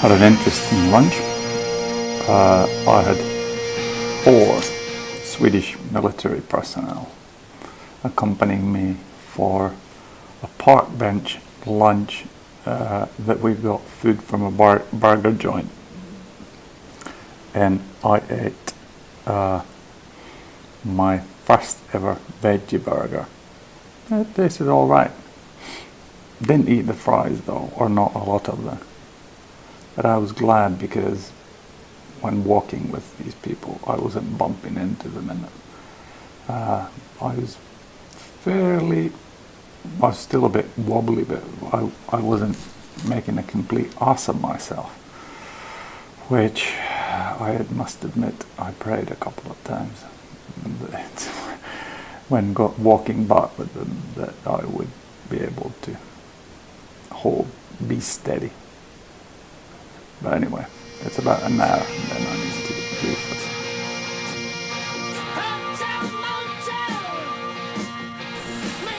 Had an interesting lunch. I had 4 Swedish military personnel accompanying me for a park bench lunch that we got food from a burger joint, and I ate my first ever veggie burger. It tasted alright. Didn't eat the fries though, or not a lot of them. But I was glad because when walking with these people I wasn't bumping into them, and I was still a bit wobbly, but I wasn't making a complete ass of myself, which I must admit I prayed a couple of times when walking back with them that I would be able to be steady. But anyway, it's about an hour and then I need to leave.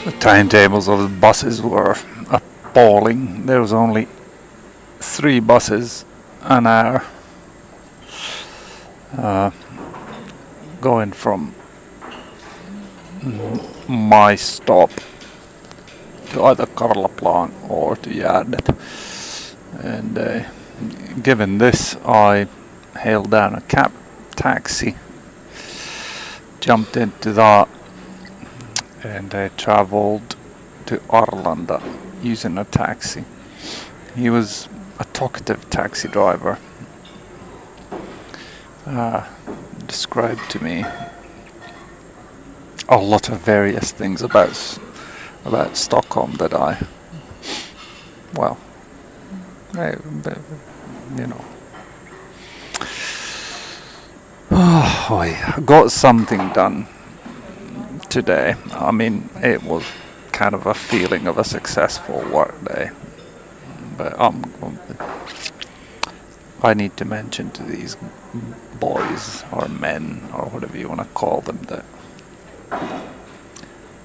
The timetables of the buses were appalling. There was only 3 buses an hour going from my stop to either Karlaplan or to Gärdet. And given this, I hailed down a taxi, jumped into that, and I travelled to Arlanda using a taxi. He was a talkative taxi driver. Described to me a lot of various things about Stockholm that I got something done today. I mean, it was kind of a feeling of a successful work day, but I need to mention to these boys or men or whatever you want to call them that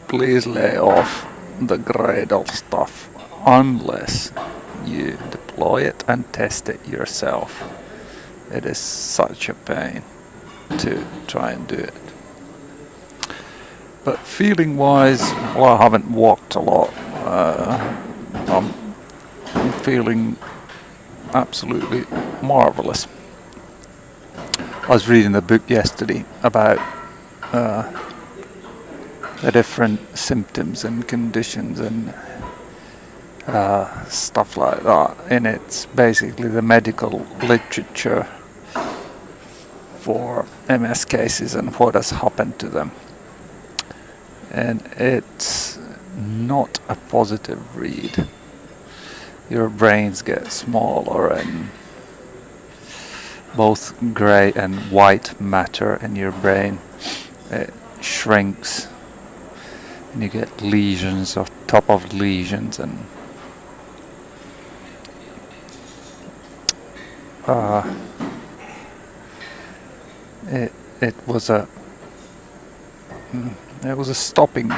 please lay off the Gradle stuff unless you deploy it and test it yourself. It is such a pain to try and do it. But feeling wise, I haven't walked a lot. I'm feeling absolutely marvelous. I was reading the book yesterday about the different symptoms and conditions and stuff like that, and it's basically the medical literature for MS cases and what has happened to them. And it's not a positive read. Your brains get smaller, and both grey and white matter in your brain, it shrinks, and you get lesions on top of lesions, and it was a stopping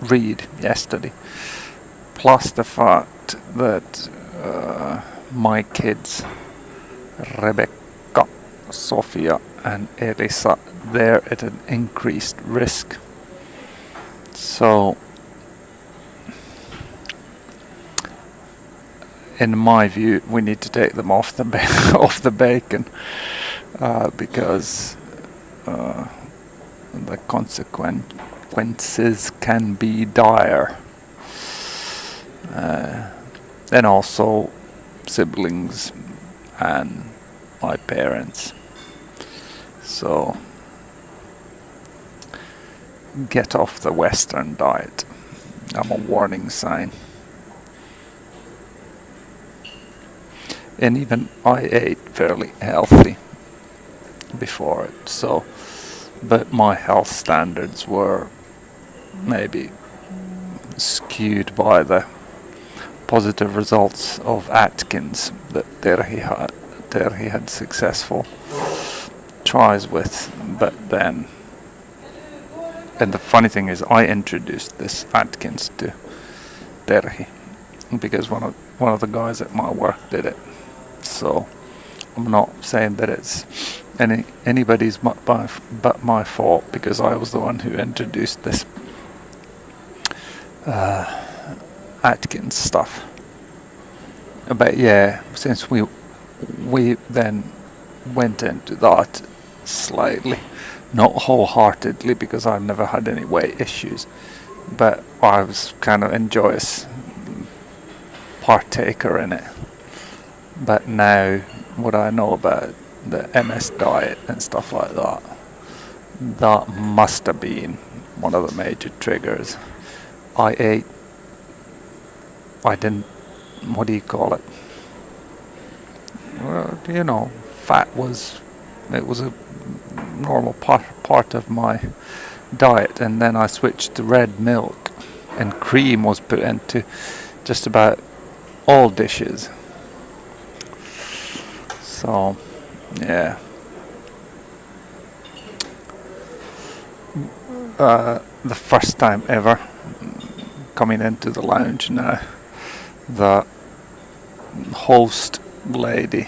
read yesterday, plus the fact that my kids, Rebecca, Sofia and Elisa, they're at an increased risk. So in my view, we need to take them off the bacon, because the consequences can be dire. And also siblings and my parents. So get off the Western diet. I'm a warning sign. And even I ate fairly healthy before it, but my health standards were maybe skewed by the positive results of Atkins that Terhi had successful tries with. But then, and the funny thing is, I introduced this Atkins to Terhi because one of the guys at my work did it. So I'm not saying that it's anybody's but my fault, because I was the one who introduced this Atkins stuff. But yeah, since we then went into that slightly, not wholeheartedly, because I've never had any weight issues, but I was kind of enjoyous partaker in it. But now what I know about the MS diet and stuff like that, that must have been one of the major triggers. I didn't, what do you call it? Well, you know, fat was, it was a normal part of my diet, and then I switched to red milk, and cream was put into just about all dishes. So, yeah. The first time ever coming into the lounge now, the host lady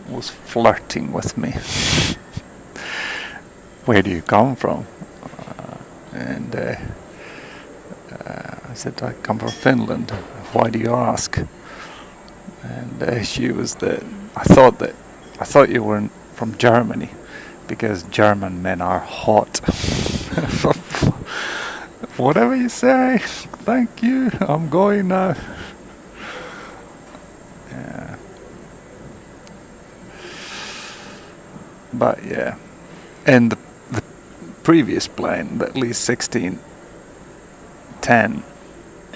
was flirting with me. Where do you come from? And I said, I come from Finland. Why do you ask? And she was I thought you were from Germany, because German men are hot. Whatever you say, thank you, I'm going now. Yeah. But yeah, and the previous plane, at least 1610,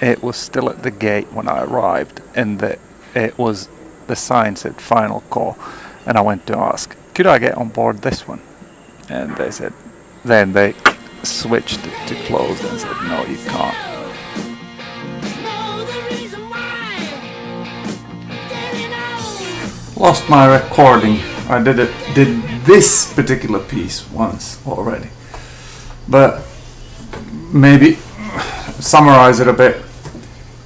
it was still at the gate when I arrived, and the sign said final call, and I went to ask, could I get on board this one? And they said, then they switched it to closed and said, no, you can't. Lost my recording. I did this particular piece once already, but maybe summarize it a bit.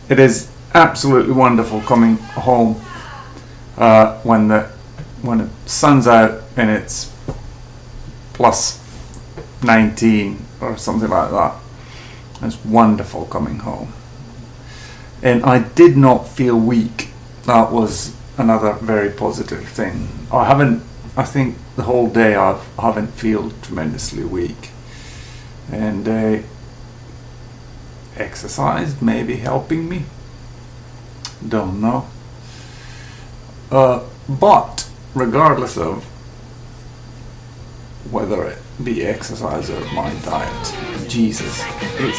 It is absolutely wonderful coming home when the sun's out and it's plus 19 or something like that. It's wonderful coming home, and I did not feel weak. That was another very positive thing. I think the whole day I haven't feel tremendously weak, and exercise maybe helping me, don't know. But regardless of whether it be exercise or my diet, Jesus is